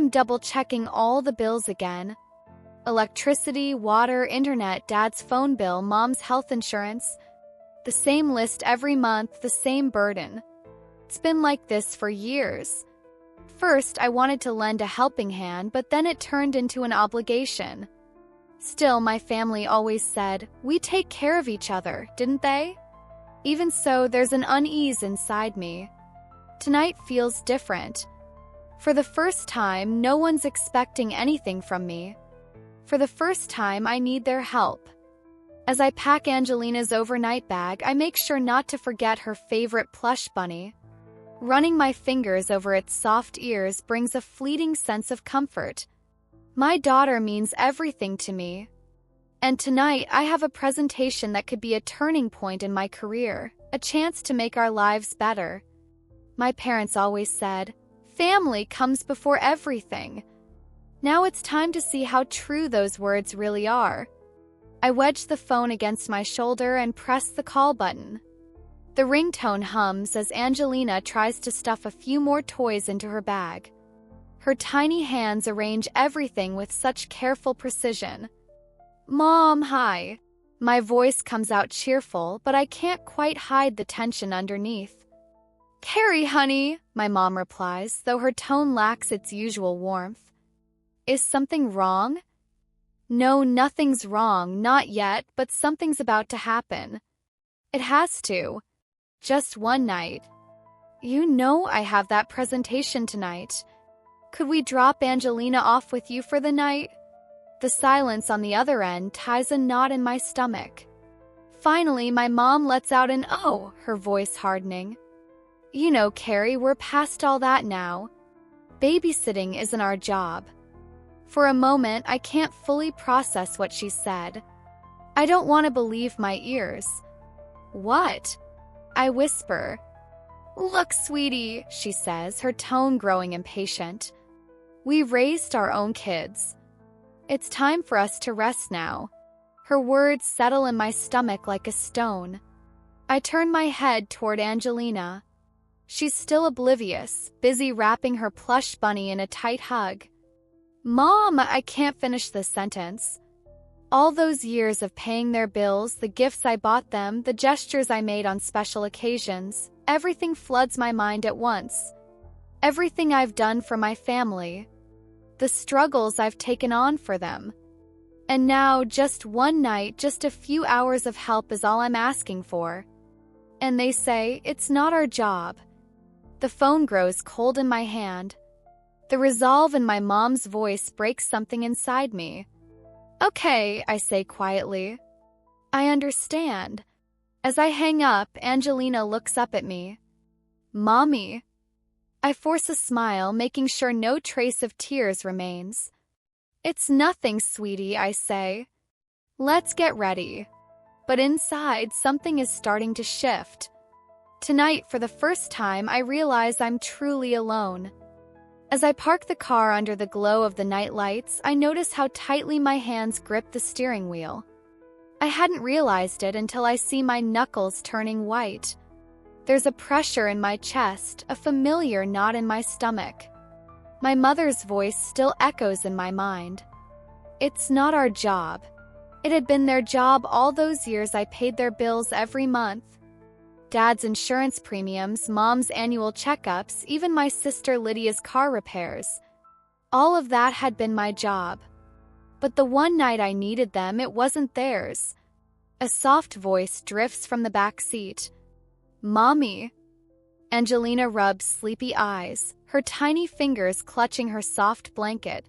I'm double-checking all the bills again. Electricity, water, internet, dad's phone bill, mom's health insurance. The same list every month, the same burden. It's been like this for years. First, I wanted to lend a helping hand, but then it turned into an obligation. Still, my family always said, we take care of each other, didn't they? Even so, there's an unease inside me. Tonight feels different. For the first time, no one's expecting anything from me. For the first time, I need their help. As I pack Angelina's overnight bag, I make sure not to forget her favorite plush bunny. Running my fingers over its soft ears brings a fleeting sense of comfort. My daughter means everything to me. And tonight, I have a presentation that could be a turning point in my career, a chance to make our lives better. My parents always said, family comes before everything. Now it's time to see how true those words really are. I wedge the phone against my shoulder and press the call button. The ringtone hums as Angelina tries to stuff a few more toys into her bag. Her tiny hands arrange everything with such careful precision. Mom, hi. My voice comes out cheerful, but I can't quite hide the tension underneath. Carey, honey, my mom replies, though her tone lacks its usual warmth. Is something wrong? No, nothing's wrong, not yet, but something's about to happen. It has to. Just one night. You know I have that presentation tonight. Could we drop Angelina off with you for the night? The silence on the other end ties a knot in my stomach. Finally, my mom lets out an "oh," her voice hardening. You know, Carey, we're past all that now. Babysitting isn't our job. For a moment, I can't fully process what she said. I don't want to believe my ears. What? I whisper. Look, sweetie, she says, her tone growing impatient. We raised our own kids. It's time for us to rest now. Her words settle in my stomach like a stone. I turn my head toward Angelina. She's still oblivious, busy wrapping her plush bunny in a tight hug. Mom, I can't finish this sentence. All those years of paying their bills, the gifts I bought them, the gestures I made on special occasions, everything floods my mind at once. Everything I've done for my family. The struggles I've taken on for them. And now, just one night, just a few hours of help is all I'm asking for. And they say, it's not our job. The phone grows cold in my hand. The resolve in my mom's voice breaks something inside me. Okay, I say quietly. I understand. As I hang up, Angelina looks up at me. Mommy. I force a smile, making sure no trace of tears remains. It's nothing, sweetie, I say. Let's get ready. But inside, something is starting to shift. Tonight, for the first time, I realize I'm truly alone. As I park the car under the glow of the night lights, I notice how tightly my hands grip the steering wheel. I hadn't realized it until I see my knuckles turning white. There's a pressure in my chest, a familiar knot in my stomach. My mother's voice still echoes in my mind. It's not our job. It had been their job all those years I paid their bills every month. Dad's insurance premiums, Mom's annual checkups, even my sister Lydia's car repairs. All of that had been my job. But the one night I needed them, it wasn't theirs. A soft voice drifts from the back seat. Mommy. Angelina rubs sleepy eyes, her tiny fingers clutching her soft blanket.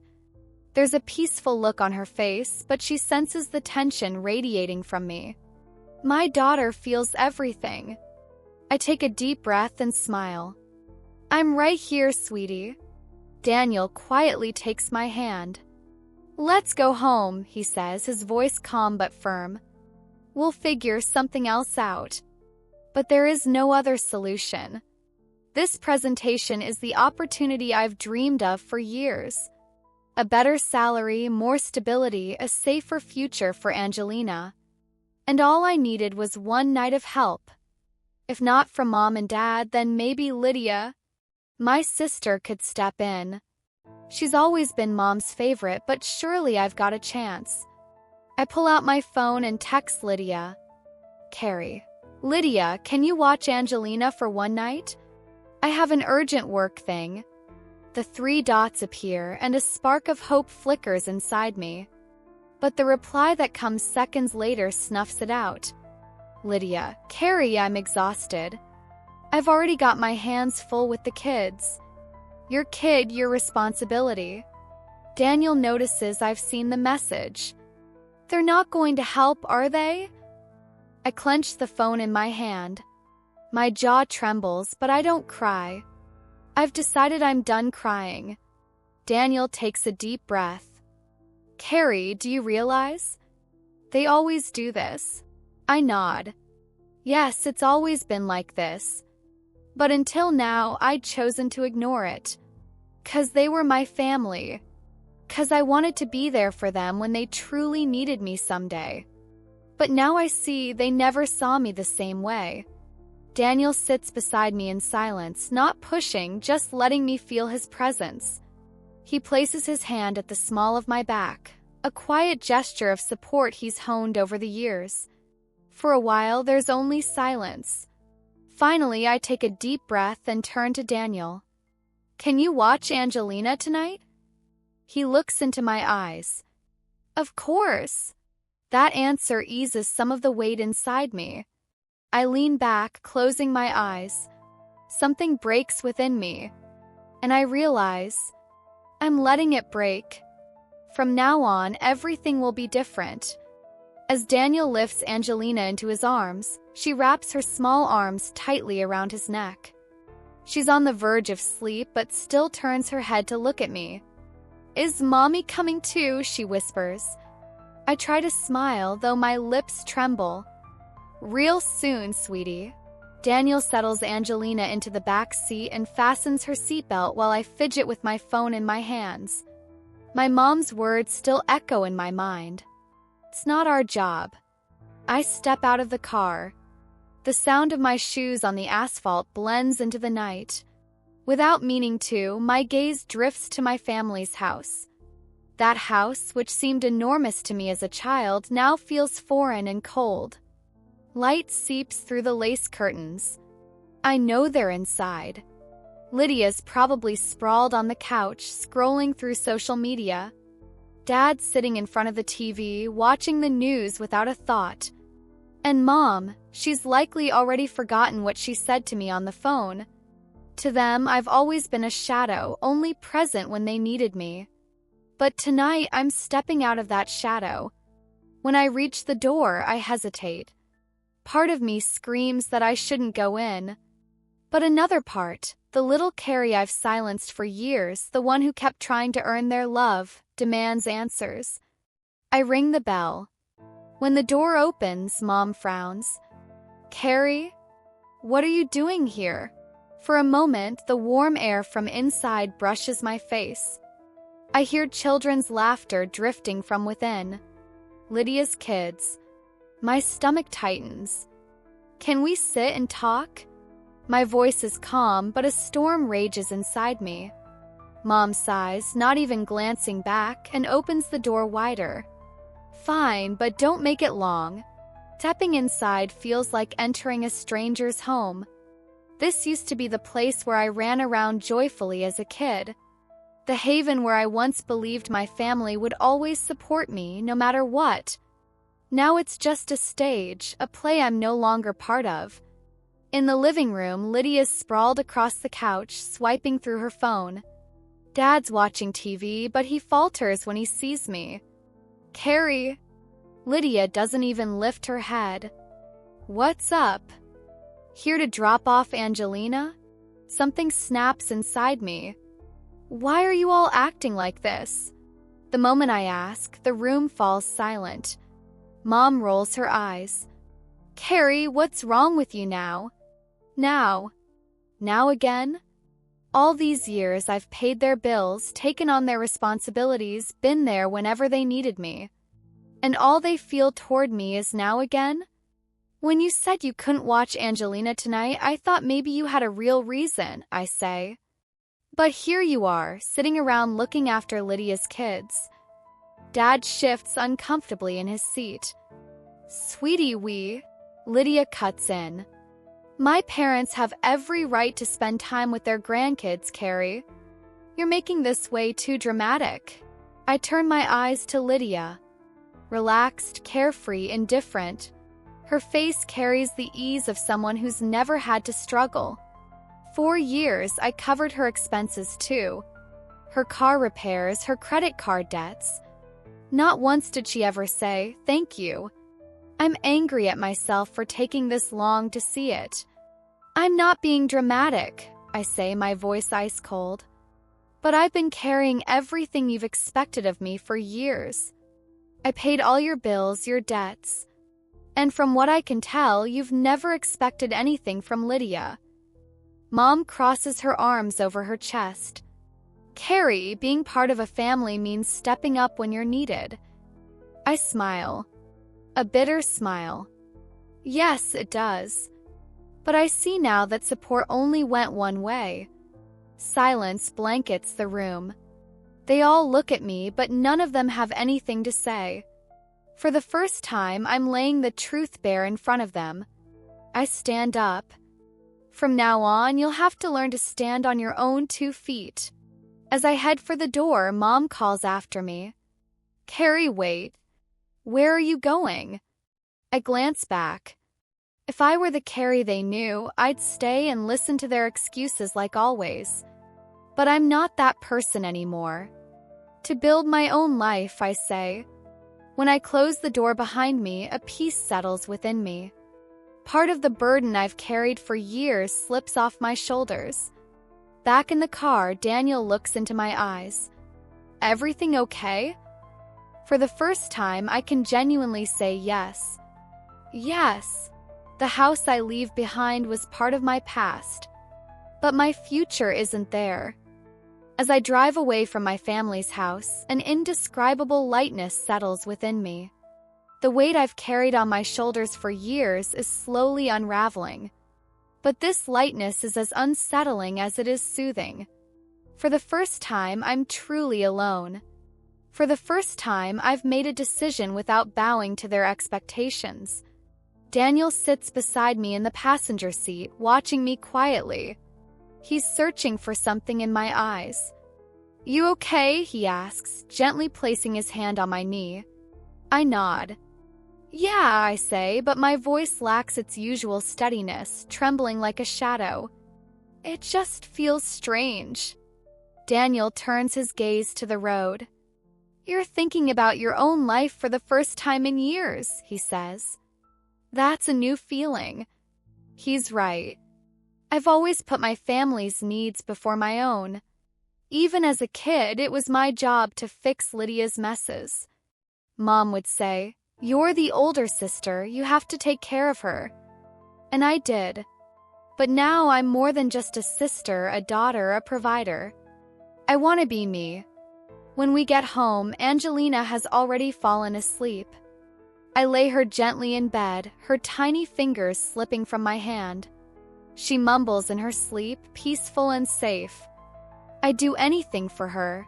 There's a peaceful look on her face, but she senses the tension radiating from me. My daughter feels everything. I take a deep breath and smile. I'm right here, sweetie. Daniel quietly takes my hand. Let's go home, he says, his voice calm but firm. We'll figure something else out. But there is no other solution. This presentation is the opportunity I've dreamed of for years. A better salary, more stability, a safer future for Angelina. And all I needed was one night of help. If not from Mom and Dad, then maybe Lydia. My sister could step in. She's always been Mom's favorite, but surely I've got a chance. I pull out my phone and text Lydia. Carey. Lydia, can you watch Angelina for one night? I have an urgent work thing. The 3 dots appear and a spark of hope flickers inside me. But the reply that comes seconds later snuffs it out. Lydia. Carey, I'm exhausted. I've already got my hands full with the kids. Your kid, your responsibility. Daniel notices I've seen the message. They're not going to help, are they? I clench the phone in my hand. My jaw trembles, but I don't cry. I've decided I'm done crying. Daniel takes a deep breath. Carey, do you realize? They always do this. I nod. Yes, it's always been like this. But until now, I'd chosen to ignore it. 'Cause they were my family. 'Cause I wanted to be there for them when they truly needed me someday. But now I see they never saw me the same way. Daniel sits beside me in silence, not pushing, just letting me feel his presence. He places his hand at the small of my back, a quiet gesture of support he's honed over the years. For a while, there's only silence. Finally, I take a deep breath and turn to Daniel. Can you watch Angelina tonight? He looks into my eyes. Of course. That answer eases some of the weight inside me. I lean back, closing my eyes. Something breaks within me, and I realize I'm letting it break. From now on, everything will be different. As Daniel lifts Angelina into his arms, she wraps her small arms tightly around his neck. She's on the verge of sleep, but still turns her head to look at me. Is Mommy coming too? She whispers. I try to smile, though my lips tremble. Real soon, sweetie. Daniel settles Angelina into the back seat and fastens her seatbelt while I fidget with my phone in my hands. My mom's words still echo in my mind. It's not our job. I step out of the car. The sound of my shoes on the asphalt blends into the night. Without meaning to, my gaze drifts to my family's house. That house, which seemed enormous to me as a child, now feels foreign and cold. Light seeps through the lace curtains. I know they're inside. Lydia's probably sprawled on the couch, scrolling through social media. Dad's sitting in front of the TV, watching the news without a thought. And Mom, she's likely already forgotten what she said to me on the phone. To them, I've always been a shadow, only present when they needed me. But tonight, I'm stepping out of that shadow. When I reach the door, I hesitate. Part of me screams that I shouldn't go in. But another part, the little Carey I've silenced for years, the one who kept trying to earn their love, demands answers. I ring the bell. When the door opens, Mom frowns. Carey, what are you doing here? For a moment, the warm air from inside brushes my face. I hear children's laughter drifting from within. Lydia's kids. My stomach tightens. Can we sit and talk? My voice is calm, but a storm rages inside me. Mom sighs, not even glancing back, and opens the door wider. Fine, but don't make it long. Stepping inside feels like entering a stranger's home. This used to be the place where I ran around joyfully as a kid. The haven where I once believed my family would always support me, no matter what. Now it's just a stage, a play I'm no longer part of. In the living room, Lydia's sprawled across the couch, swiping through her phone. Dad's watching TV, but he falters when he sees me. Carey. Lydia doesn't even lift her head. What's up? Here to drop off Angelina? Something snaps inside me. Why are you all acting like this? The moment I ask, the room falls silent. Mom rolls her eyes. Carey, what's wrong with you now? Now again? All these years I've paid their bills, taken on their responsibilities, been there whenever they needed me. And all they feel toward me is now again? When you said you couldn't watch Angelina tonight, I thought maybe you had a real reason, I say. But here you are, sitting around looking after Lydia's kids. Dad shifts uncomfortably in his seat. Sweetie, Lydia cuts in. My parents have every right to spend time with their grandkids, Carey. You're making this way too dramatic. I turn my eyes to Lydia. Relaxed, carefree, indifferent. Her face carries the ease of someone who's never had to struggle. For years, I covered her expenses too. Her car repairs, her credit card debts. Not once did she ever say, "Thank you." I'm angry at myself for taking this long to see it. I'm not being dramatic, I say, my voice ice cold. But I've been carrying everything you've expected of me for years. I paid all your bills, your debts. And from what I can tell, you've never expected anything from Lydia. Mom crosses her arms over her chest. Carey, being part of a family means stepping up when you're needed. I smile. A bitter smile. Yes, it does. But I see now that support only went one way. Silence blankets the room. They all look at me, but none of them have anything to say. For the first time, I'm laying the truth bare in front of them. I stand up. From now on, you'll have to learn to stand on your own 2 feet. As I head for the door, Mom calls after me. Carey, wait. Where are you going? I glance back. If I were the Carey they knew, I'd stay and listen to their excuses like always. But I'm not that person anymore. To build my own life, I say. When I close the door behind me, a peace settles within me. Part of the burden I've carried for years slips off my shoulders. Back in the car, Daniel looks into my eyes. Everything okay? For the first time, I can genuinely say yes. Yes. The house I leave behind was part of my past. But my future isn't there. As I drive away from my family's house, an indescribable lightness settles within me. The weight I've carried on my shoulders for years is slowly unraveling. But this lightness is as unsettling as it is soothing. For the first time, I'm truly alone. For the first time, I've made a decision without bowing to their expectations. Daniel sits beside me in the passenger seat, watching me quietly. He's searching for something in my eyes. You okay? He asks, gently placing his hand on my knee. I nod. Yeah, I say, but my voice lacks its usual steadiness, trembling like a shadow. It just feels strange. Daniel turns his gaze to the road. You're thinking about your own life for the first time in years, he says. That's a new feeling. He's right. I've always put my family's needs before my own. Even as a kid, it was my job to fix Lydia's messes. Mom would say, "You're the older sister, you have to take care of her." And I did. But now I'm more than just a sister, a daughter, a provider. I want to be me. When we get home, Angelina has already fallen asleep. I lay her gently in bed, her tiny fingers slipping from my hand. She mumbles in her sleep, peaceful and safe. I do anything for her.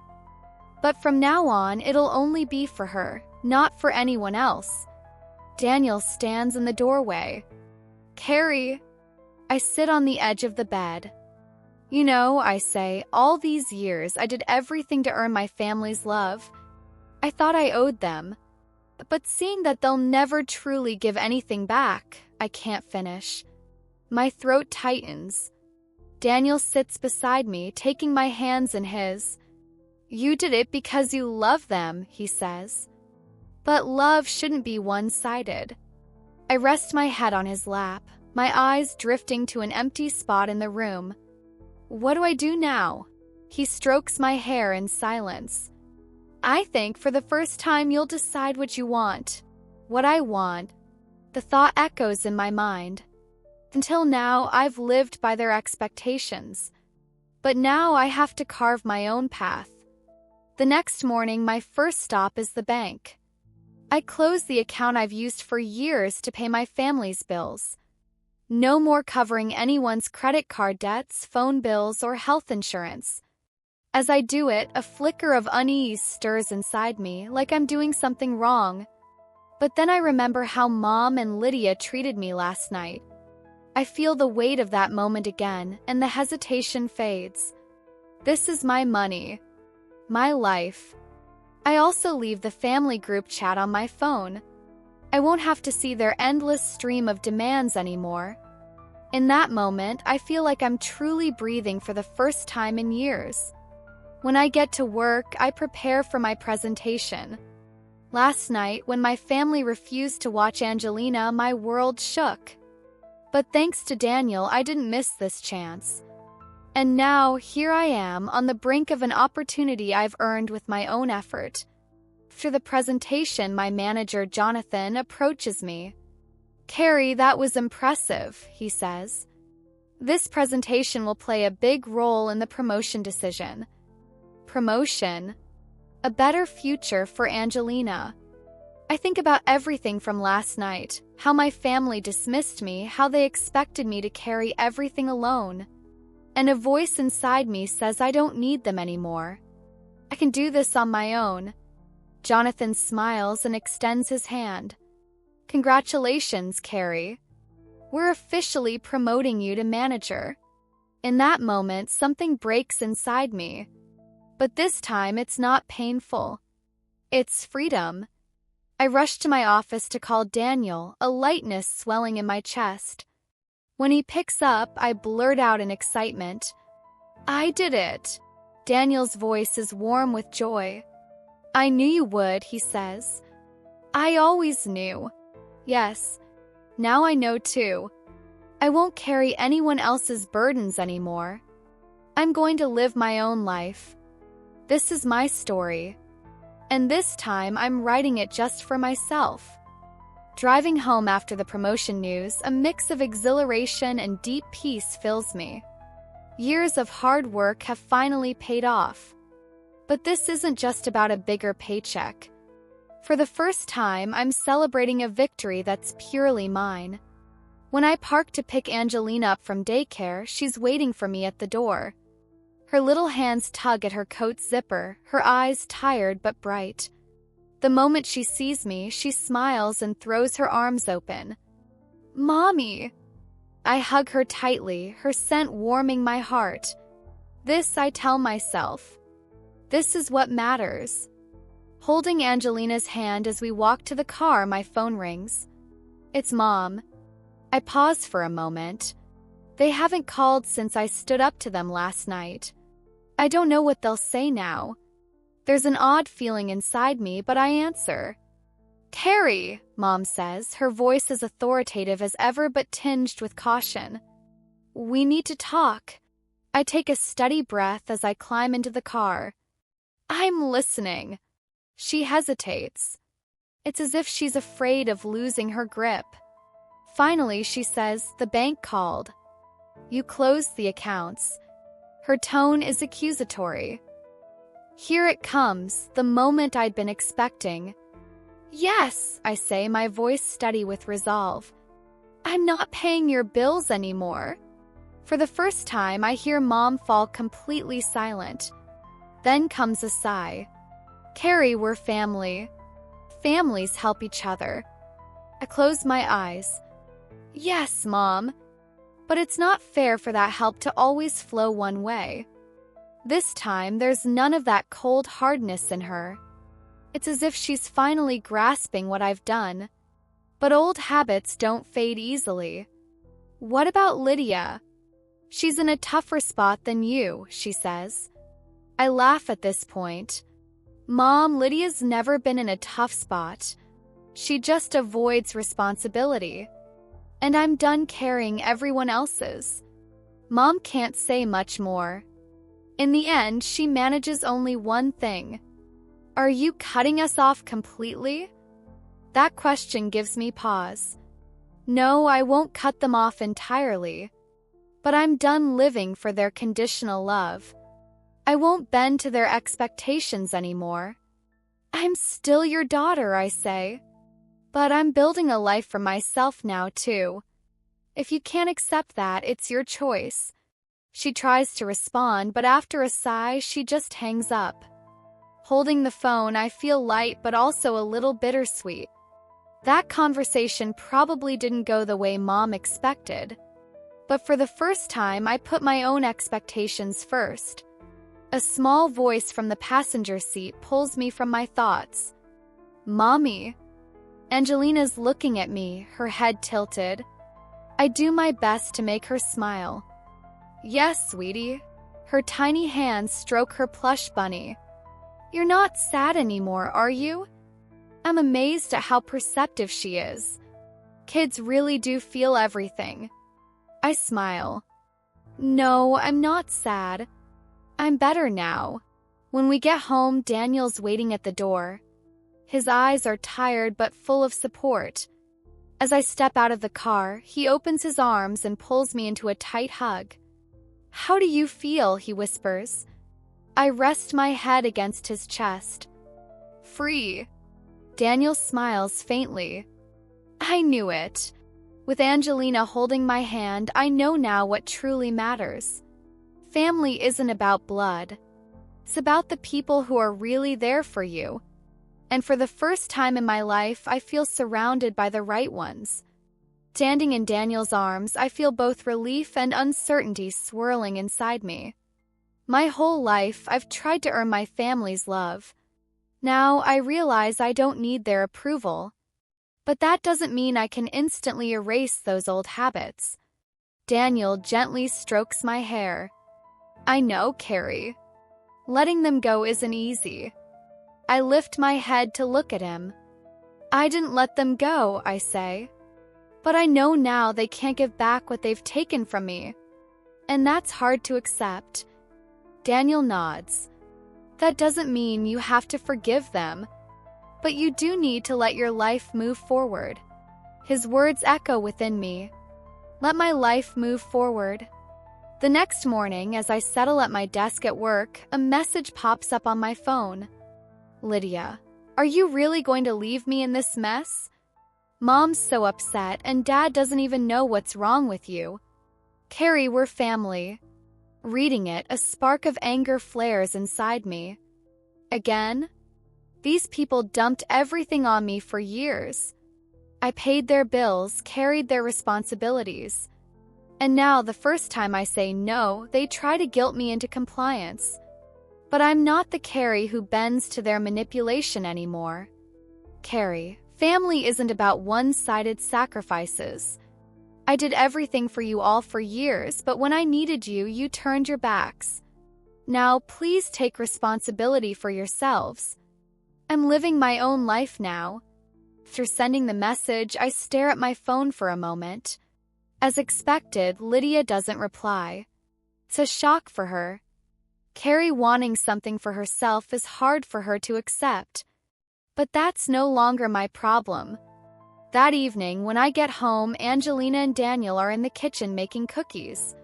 But from now on, it'll only be for her, not for anyone else. Daniel stands in the doorway. Carey. I sit on the edge of the bed. You know, I say, all these years I did everything to earn my family's love. I thought I owed them. But seeing that they'll never truly give anything back, I can't finish. My throat tightens. Daniel sits beside me, taking my hands in his. You did it because you love them, he says. But love shouldn't be one-sided. I rest my head on his lap, my eyes drifting to an empty spot in the room. What do I do now? He strokes my hair in silence. I think for the first time you'll decide what you want. What I want. The thought echoes in my mind. Until now, I've lived by their expectations. But now I have to carve my own path. The next morning, my first stop is the bank. I close the account I've used for years to pay my family's bills. No more covering anyone's credit card debts, phone bills, or health insurance. As I do it, a flicker of unease stirs inside me, like I'm doing something wrong. But then I remember how Mom and Lydia treated me last night. I feel the weight of that moment again, and the hesitation fades. This is my money. My life. I also leave the family group chat on my phone. I won't have to see their endless stream of demands anymore. In that moment, I feel like I'm truly breathing for the first time in years. When I get to work, I prepare for my presentation. Last night, when my family refused to watch Angelina, my world shook. But thanks to Daniel, I didn't miss this chance. And now, here I am, on the brink of an opportunity I've earned with my own effort. After the presentation, my manager, Jonathan, approaches me. "Carey, that was impressive," he says. "This presentation will play a big role in the promotion decision." Promotion? A better future for Angelina. I think about everything from last night, how my family dismissed me, how they expected me to carry everything alone. And a voice inside me says I don't need them anymore. I can do this on my own. Jonathan smiles and extends his hand. "Congratulations, Carey. We're officially promoting you to manager." In that moment, something breaks inside me. But this time, it's not painful. It's freedom. I rush to my office to call Daniel, a lightness swelling in my chest. When he picks up, I blurt out in excitement, "I did it!" Daniel's voice is warm with joy. "I knew you would," he says. "I always knew." Yes, now I know too. I won't carry anyone else's burdens anymore. I'm going to live my own life. This is my story. And this time I'm writing it just for myself. Driving home after the promotion news, a mix of exhilaration and deep peace fills me. Years of hard work have finally paid off. But this isn't just about a bigger paycheck. For the first time, I'm celebrating a victory that's purely mine. When I park to pick Angelina up from daycare, she's waiting for me at the door. Her little hands tug at her coat zipper, her eyes tired but bright. The moment she sees me, she smiles and throws her arms open. "Mommy!" I hug her tightly, her scent warming my heart. This, I tell myself. This is what matters. Holding Angelina's hand as we walk to the car, my phone rings. It's Mom. I pause for a moment. They haven't called since I stood up to them last night. I don't know what they'll say now. There's an odd feeling inside me, but I answer. "Carey," Mom says, her voice as authoritative as ever but tinged with caution. "We need to talk." I take a steady breath as I climb into the car. "I'm listening." She hesitates. It's as if she's afraid of losing her grip. Finally, she says, "The bank called. You closed the accounts." Her tone is accusatory. Here it comes, the moment I'd been expecting. "Yes," I say, my voice steady with resolve. "I'm not paying your bills anymore." For the first time, I hear Mom fall completely silent. Then comes a sigh. "Carey, we're family. Families help each other." I close my eyes. "Yes, Mom. But it's not fair for that help to always flow one way." This time, there's none of that cold hardness in her. It's as if she's finally grasping what I've done. But old habits don't fade easily. "What about Lydia?" "She's in a tougher spot than you," she says. I laugh at this point. "Mom, Lydia's never been in a tough spot. She just avoids responsibility. And I'm done carrying everyone else's." Mom can't say much more. In the end, she manages only one thing. "Are you cutting us off completely?" That question gives me pause. No, I won't cut them off entirely. But I'm done living for their conditional love. I won't bend to their expectations anymore. "I'm still your daughter," I say. "But I'm building a life for myself now, too. If you can't accept that, it's your choice. She tries to respond, but after a sigh, she just hangs up. Holding the phone, I feel light but also a little bittersweet. That conversation probably didn't go the way Mom expected. But for the first time, I put my own expectations first. A small voice from the passenger seat pulls me from my thoughts. "Mommy." Angelina's looking at me, her head tilted. I do my best to make her smile. "Yes, sweetie." Her tiny hands stroke her plush bunny. "You're not sad anymore, are you?" I'm amazed at how perceptive she is. Kids really do feel everything. I smile. "No, I'm not sad. I'm better now." When we get home, Daniel's waiting at the door. His eyes are tired but full of support. As I step out of the car, he opens his arms and pulls me into a tight hug. "How do you feel?" he whispers. I rest my head against his chest. "Free." Daniel smiles faintly. I knew it. With Angelina holding my hand, I know now what truly matters. Family isn't about blood. It's about the people who are really there for you. And for the first time in my life, I feel surrounded by the right ones. Standing in Daniel's arms, I feel both relief and uncertainty swirling inside me. My whole life, I've tried to earn my family's love. Now I realize I don't need their approval. But that doesn't mean I can instantly erase those old habits. Daniel gently strokes my hair. "I know, Carey. Letting them go isn't easy." I lift my head to look at him. "I didn't let them go," I say. "But I know now they can't give back what they've taken from me. And that's hard to accept." Daniel nods. "That doesn't mean you have to forgive them. But you do need to let your life move forward." His words echo within me. Let my life move forward. The next morning, as I settle at my desk at work, a message pops up on my phone. "Lydia, are you really going to leave me in this mess? Mom's so upset, and Dad doesn't even know what's wrong with you. Carey, we're family." Reading it, a spark of anger flares inside me. Again? These people dumped everything on me for years. I paid their bills, carried their responsibilities. And now, the first time I say no, they try to guilt me into compliance. But I'm not the Carey who bends to their manipulation anymore. Carey, family isn't about one-sided sacrifices. I did everything for you all for years, but when I needed you, you turned your backs. Now, please take responsibility for yourselves. I'm living my own life now. After sending the message, I stare at my phone for a moment. As expected, Lydia doesn't reply. It's a shock for her. Carey wanting something for herself is hard for her to accept. But that's no longer my problem. That evening, when I get home, Angelina and Daniel are in the kitchen making cookies.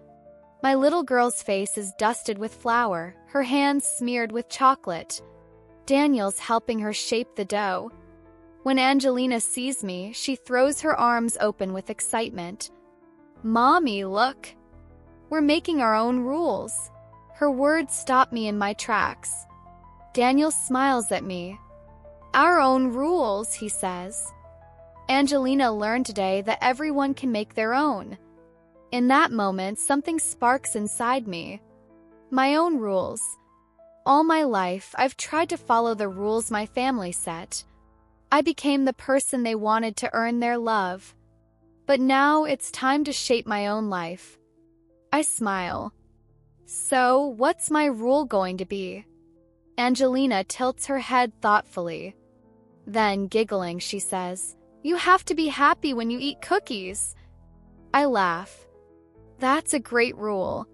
My little girl's face is dusted with flour, her hands smeared with chocolate. Daniel's helping her shape the dough. When Angelina sees me, she throws her arms open with excitement. "Mommy, look! We're making our own rules." Her words stop me in my tracks. Daniel smiles at me. "Our own rules," he says. Angelina learned today that everyone can make their own. In that moment, something sparks inside me. My own rules. All my life, I've tried to follow the rules my family set. I became the person they wanted to earn their love. But now it's time to shape my own life. I smile. "So, what's my rule going to be?" Angelina tilts her head thoughtfully. Then, giggling, she says, "You have to be happy when you eat cookies." I laugh. That's a great rule.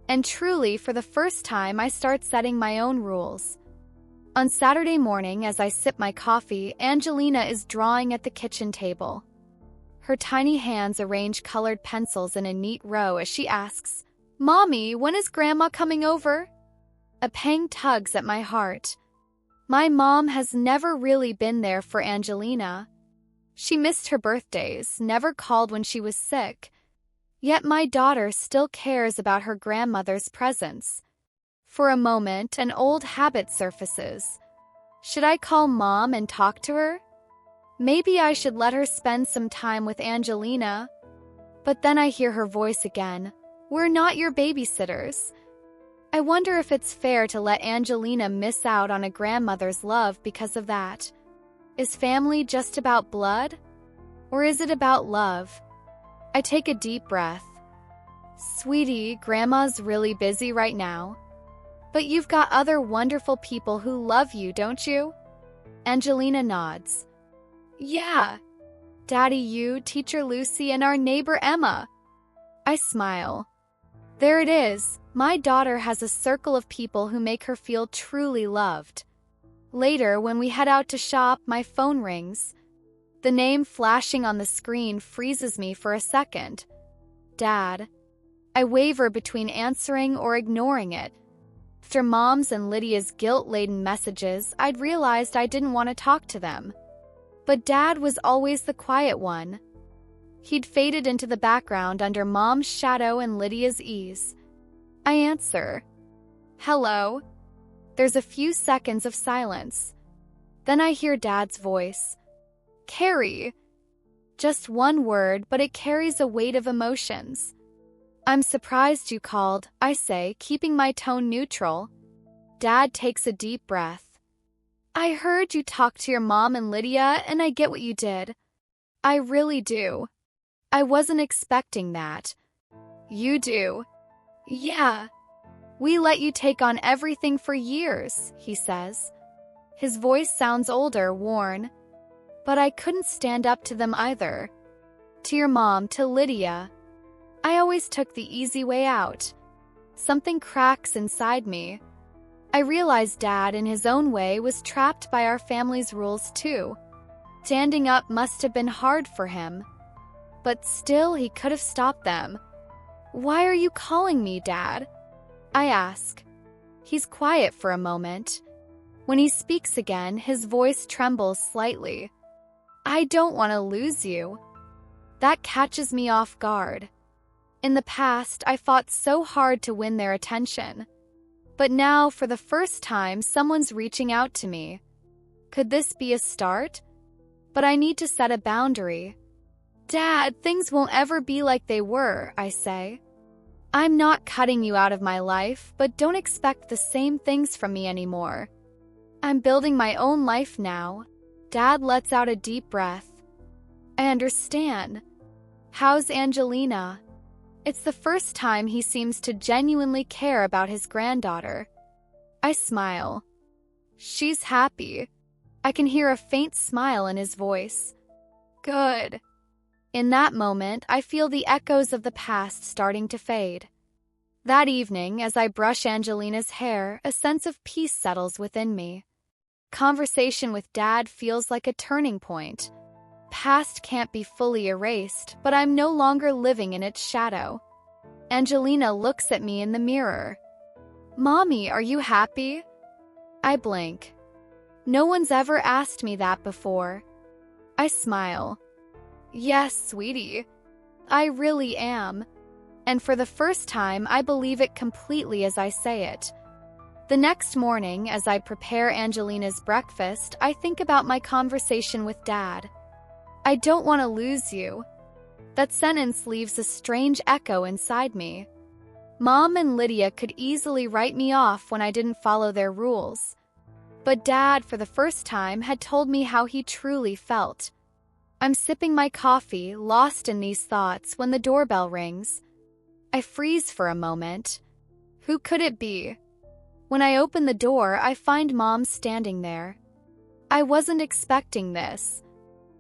And truly, for the first time, I start setting my own rules. On Saturday morning, as I sip my coffee, Angelina is drawing at the kitchen table. Her tiny hands arrange colored pencils in a neat row as she asks, "Mommy, when is Grandma coming over?" A pang tugs at my heart. My mom has never really been there for Angelina. She missed her birthdays, never called when she was sick. Yet my daughter still cares about her grandmother's presence. For a moment, an old habit surfaces. Should I call Mom and talk to her? Maybe I should let her spend some time with Angelina. But then I hear her voice again. We're not your babysitters. I wonder if it's fair to let Angelina miss out on a grandmother's love because of that. Is family just about blood? Or is it about love? I take a deep breath. Sweetie, Grandma's really busy right now. But you've got other wonderful people who love you, don't you? Angelina nods. Yeah. Daddy, you, Teacher Lucy, and our neighbor Emma. I smile. There it is. My daughter has a circle of people who make her feel truly loved. Later, when we head out to shop, my phone rings. The name flashing on the screen freezes me for a second. Dad. I waver between answering or ignoring it. After Mom's and Lydia's guilt-laden messages, I'd realized I didn't want to talk to them. But Dad was always the quiet one. He'd faded into the background under Mom's shadow and Lydia's ease. I answer. Hello. There's a few seconds of silence. Then I hear Dad's voice. Carey. Just one word, but it carries a weight of emotions. I'm surprised you called, I say, keeping my tone neutral. Dad takes a deep breath. I heard you talk to your Mom and Lydia, and I get what you did. I really do. I wasn't expecting that. You do. Yeah. We let you take on everything for years, he says. His voice sounds older, worn. But I couldn't stand up to them either. To your mom, to Lydia. I always took the easy way out. Something cracks inside me. I realized Dad, in his own way, was trapped by our family's rules too. Standing up must have been hard for him. But still, he could have stopped them. Why are you calling me, Dad? I ask. He's quiet for a moment. When he speaks again, his voice trembles slightly. I don't want to lose you. That catches me off guard. In the past, I fought so hard to win their attention. But now, for the first time, someone's reaching out to me. Could this be a start? But I need to set a boundary. Dad, things won't ever be like they were, I say. I'm not cutting you out of my life, but don't expect the same things from me anymore. I'm building my own life now. Dad lets out a deep breath. I understand. How's Angelina? It's the first time he seems to genuinely care about his granddaughter. I smile. She's happy. I can hear a faint smile in his voice. Good. In that moment, I feel the echoes of the past starting to fade. That evening, as I brush Angelina's hair, a sense of peace settles within me. Conversation with Dad feels like a turning point. Past can't be fully erased, but I'm no longer living in its shadow. Angelina looks at me in the mirror. Mommy, are you happy? I blink. No one's ever asked me that before. I smile. Yes, sweetie. I really am. And for the first time, I believe it completely as I say it. The next morning, as I prepare Angelina's breakfast, I think about my conversation with Dad. I don't want to lose you. That sentence leaves a strange echo inside me. Mom and Lydia could easily write me off when I didn't follow their rules. But Dad, for the first time, had told me how he truly felt. I'm sipping my coffee, lost in these thoughts, when the doorbell rings. I freeze for a moment. Who could it be? When I open the door, I find Mom standing there. I wasn't expecting this.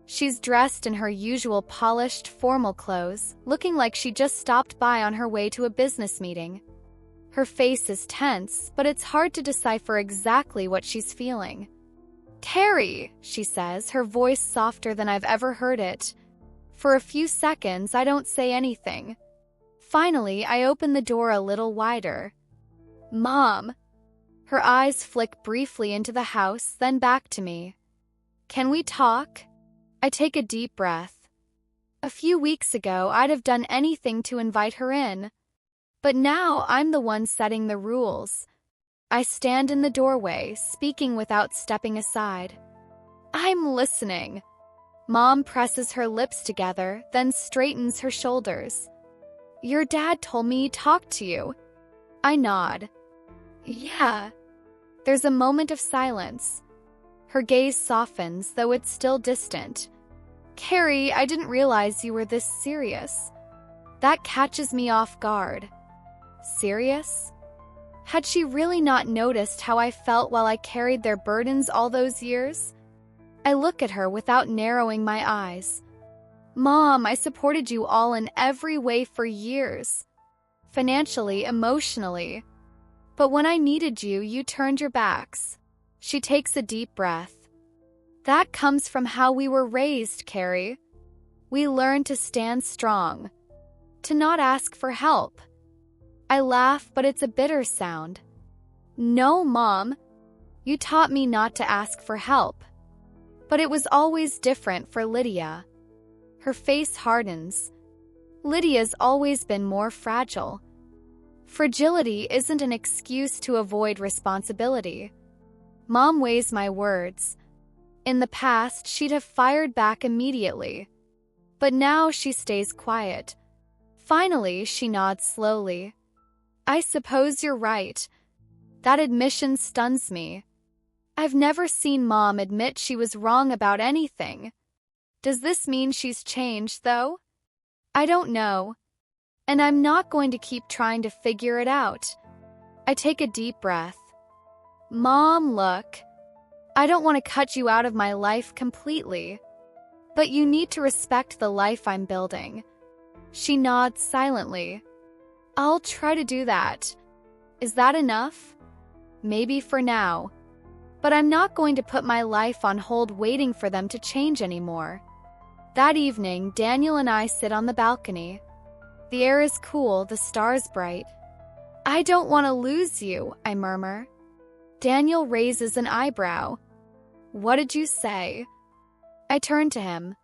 She's dressed in her usual polished, formal clothes, looking like she just stopped by on her way to a business meeting. Her face is tense, but it's hard to decipher exactly what she's feeling. Carey, she says, her voice softer than I've ever heard it. For a few seconds, I don't say anything. Finally, I open the door a little wider. Mom. Her eyes flick briefly into the house, then back to me. Can we talk? I take a deep breath. A few weeks ago, I'd have done anything to invite her in. But now I'm the one setting the rules. I stand in the doorway, speaking without stepping aside. I'm listening. Mom presses her lips together, then straightens her shoulders. Your dad told me he talked to you. I nod. Yeah. There's a moment of silence. Her gaze softens, though it's still distant. Carey, I didn't realize you were this serious. That catches me off guard. Serious? Had she really not noticed how I felt while I carried their burdens all those years? I look at her without narrowing my eyes. Mom, I supported you all in every way for years. Financially, emotionally. But when I needed you, you turned your backs. She takes a deep breath. That comes from how we were raised, Carey. We learned to stand strong, to not ask for help. I laugh, but it's a bitter sound. No, Mom. You taught me not to ask for help. But it was always different for Lydia. Her face hardens. Lydia's always been more fragile. Fragility isn't an excuse to avoid responsibility. Mom weighs my words. In the past, she'd have fired back immediately. But now she stays quiet. Finally, she nods slowly. I suppose you're right. That admission stuns me. I've never seen Mom admit she was wrong about anything. Does this mean she's changed, though? I don't know. And I'm not going to keep trying to figure it out. I take a deep breath. Mom, look. I don't want to cut you out of my life completely. But you need to respect the life I'm building. She nods silently. I'll try to do that. Is that enough? Maybe for now. But I'm not going to put my life on hold waiting for them to change anymore. That evening, Daniel and I sit on the balcony. The air is cool, the stars bright. I don't want to lose you, I murmur. Daniel raises an eyebrow. What did you say? I turn to him.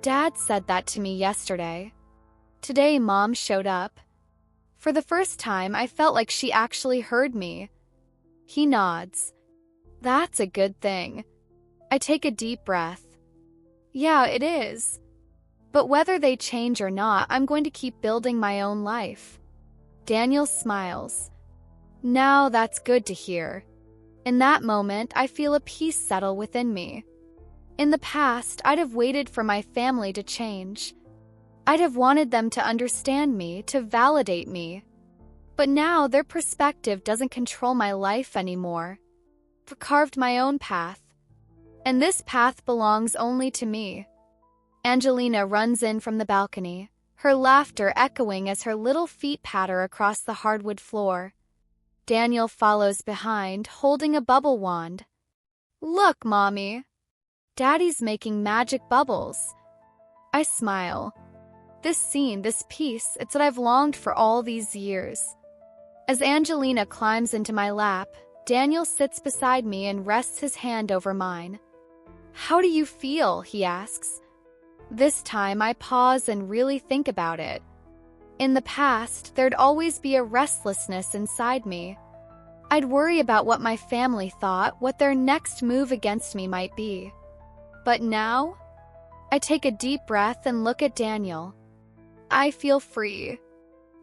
Dad said that to me yesterday. Today, Mom showed up. For the first time, I felt like she actually heard me. He nods. That's a good thing. I take a deep breath. Yeah, it is. But whether they change or not, I'm going to keep building my own life. Daniel smiles. Now that's good to hear. In that moment, I feel a peace settle within me. In the past, I'd have waited for my family to change. I'd have wanted them to understand me, to validate me. But now their perspective doesn't control my life anymore. I've carved my own path. And this path belongs only to me. Angelina runs in from the balcony, her laughter echoing as her little feet patter across the hardwood floor. Daniel follows behind, holding a bubble wand. Look, Mommy. Daddy's making magic bubbles. I smile. This scene, this peace, it's what I've longed for all these years. As Angelina climbs into my lap, Daniel sits beside me and rests his hand over mine. How do you feel? He asks. This time I pause and really think about it. In the past, there'd always be a restlessness inside me. I'd worry about what my family thought, what their next move against me might be. But now, I take a deep breath and look at Daniel. I feel free.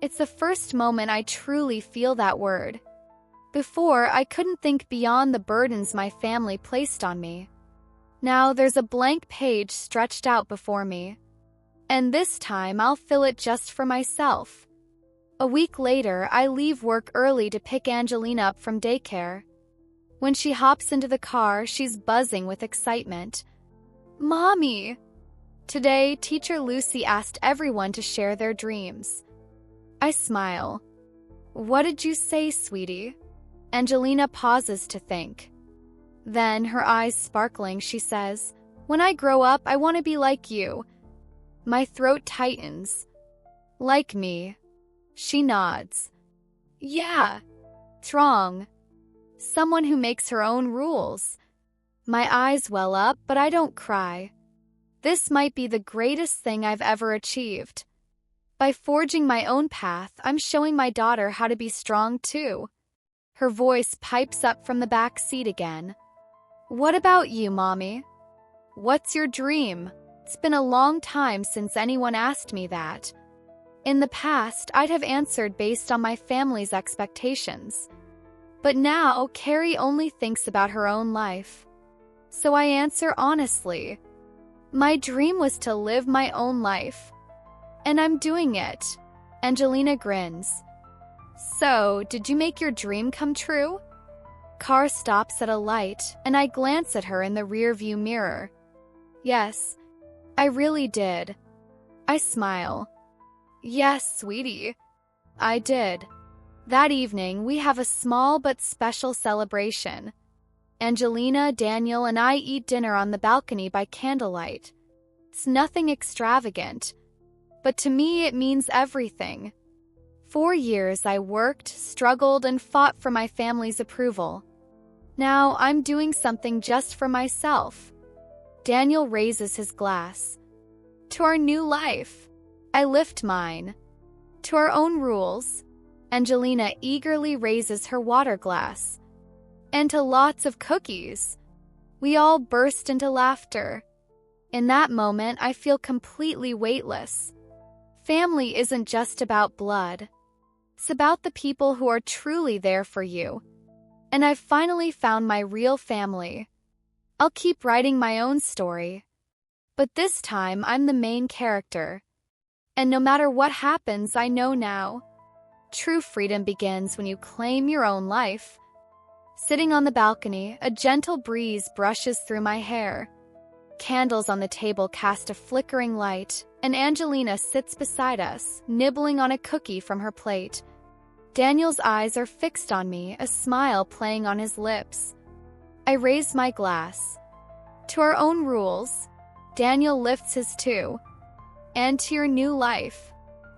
It's the first moment I truly feel that word. Before, I couldn't think beyond the burdens my family placed on me. Now there's a blank page stretched out before me. And this time I'll fill it just for myself. A week later, I leave work early to pick Angelina up from daycare. When she hops into the car, she's buzzing with excitement. Mommy! Today, Teacher Lucy asked everyone to share their dreams. I smile. What did you say, sweetie? Angelina pauses to think. Then, her eyes sparkling, she says, When I grow up, I want to be like you. My throat tightens. Like me. She nods. Yeah. Strong. Someone who makes her own rules. My eyes well up, but I don't cry. This might be the greatest thing I've ever achieved. By forging my own path, I'm showing my daughter how to be strong too. Her voice pipes up from the back seat again. What about you, Mommy? What's your dream? It's been a long time since anyone asked me that. In the past, I'd have answered based on my family's expectations. But now, Carey only thinks about her own life. So I answer honestly. My dream was to live my own life. And I'm doing it. Angelina grins. So, did you make your dream come true? Car stops at a light, and I glance at her in the rearview mirror. Yes, I really did. I smile. Yes, sweetie. I did. That evening, we have a small but special celebration. Angelina, Daniel, and I eat dinner on the balcony by candlelight. It's nothing extravagant, but to me it means everything. 4 years I worked, struggled, and fought for my family's approval. Now I'm doing something just for myself. Daniel raises his glass. To our new life. I lift mine. To our own rules. Angelina eagerly raises her water glass. And to lots of cookies. We all burst into laughter. In that moment, I feel completely weightless. Family isn't just about blood. It's about the people who are truly there for you. And I've finally found my real family. I'll keep writing my own story. But this time, I'm the main character. And no matter what happens, I know now. True freedom begins when you claim your own life. Sitting on the balcony, a gentle breeze brushes through my hair. Candles on the table cast a flickering light, and Angelina sits beside us, nibbling on a cookie from her plate. Daniel's eyes are fixed on me, a smile playing on his lips. I raise my glass. To our own rules. Daniel lifts his too. And to your new life.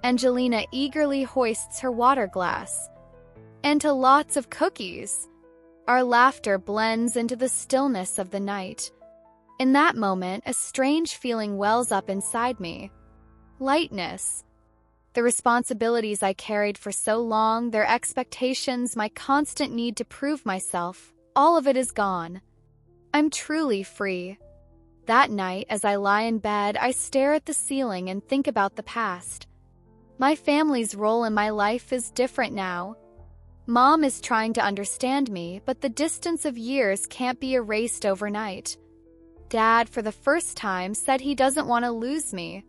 Angelina eagerly hoists her water glass. And to lots of cookies. Our laughter blends into the stillness of the night. In that moment, a strange feeling wells up inside me. Lightness. The responsibilities I carried for so long, their expectations, my constant need to prove myself, all of it is gone. I'm truly free. That night, as I lie in bed, I stare at the ceiling and think about the past. My family's role in my life is different now. Mom is trying to understand me, but the distance of years can't be erased overnight. Dad, for the first time, said he doesn't want to lose me.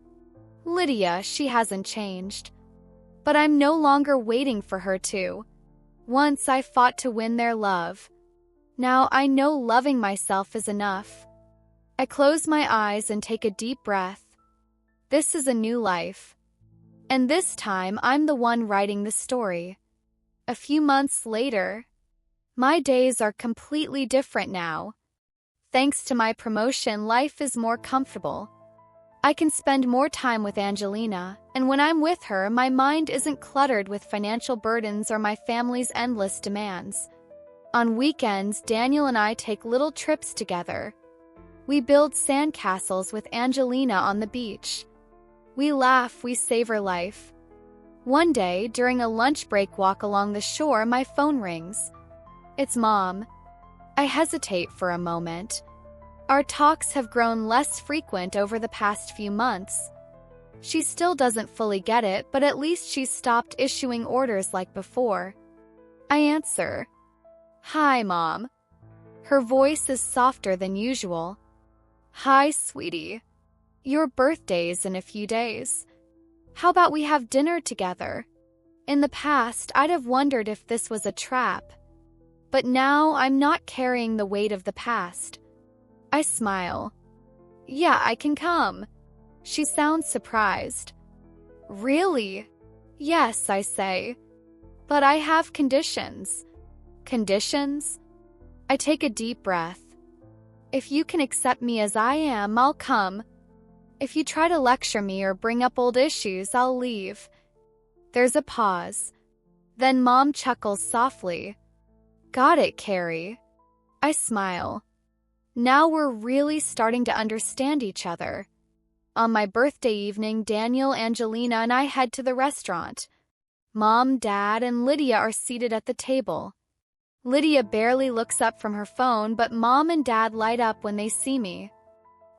Lydia, she hasn't changed. But I'm no longer waiting for her to. Once I fought to win their love. Now I know loving myself is enough. I close my eyes and take a deep breath. This is a new life. And this time I'm the one writing the story. A few months later, my days are completely different now. Thanks to my promotion, life is more comfortable. I can spend more time with Angelina, and when I'm with her, my mind isn't cluttered with financial burdens or my family's endless demands. On weekends, Daniel and I take little trips together. We build sandcastles with Angelina on the beach. We laugh, we savor life. One day, during a lunch break walk along the shore, my phone rings. It's Mom. I hesitate for a moment. Our talks have grown less frequent over the past few months. She still doesn't fully get it, but at least she's stopped issuing orders like before. I answer. Hi, Mom. Her voice is softer than usual. Hi, sweetie. Your birthday's in a few days. How about we have dinner together? In the past, I'd have wondered if this was a trap. But now I'm not carrying the weight of the past. I smile. Yeah, I can come. She sounds surprised. Really? Yes, I say. But I have conditions. Conditions? I take a deep breath. If you can accept me as I am, I'll come. If you try to lecture me or bring up old issues, I'll leave. There's a pause. Then Mom chuckles softly. Got it, Carey. I smile. Now we're really starting to understand each other. On my birthday evening, Daniel, Angelina, and I head to the restaurant. Mom, Dad, and Lydia are seated at the table. Lydia barely looks up from her phone, but Mom and Dad light up when they see me.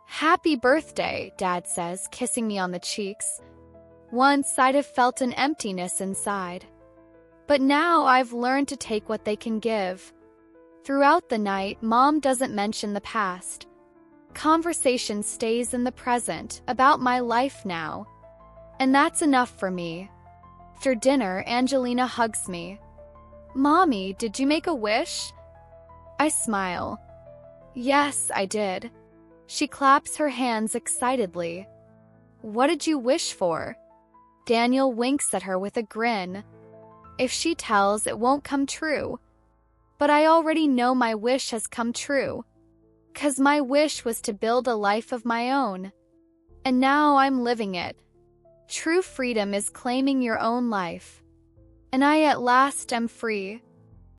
"Happy birthday," Dad says, kissing me on the cheeks. Once I'd have felt an emptiness inside. But now I've learned to take what they can give. Throughout the night, Mom doesn't mention the past. Conversation stays in the present, about my life now. And that's enough for me. After dinner, Angelina hugs me. "Mommy, did you make a wish?" I smile. "Yes, I did." She claps her hands excitedly. "What did you wish for?" Daniel winks at her with a grin. If she tells, it won't come true. But I already know my wish has come true. 'Cause my wish was to build a life of my own. And now I'm living it. True freedom is claiming your own life. And I at last am free.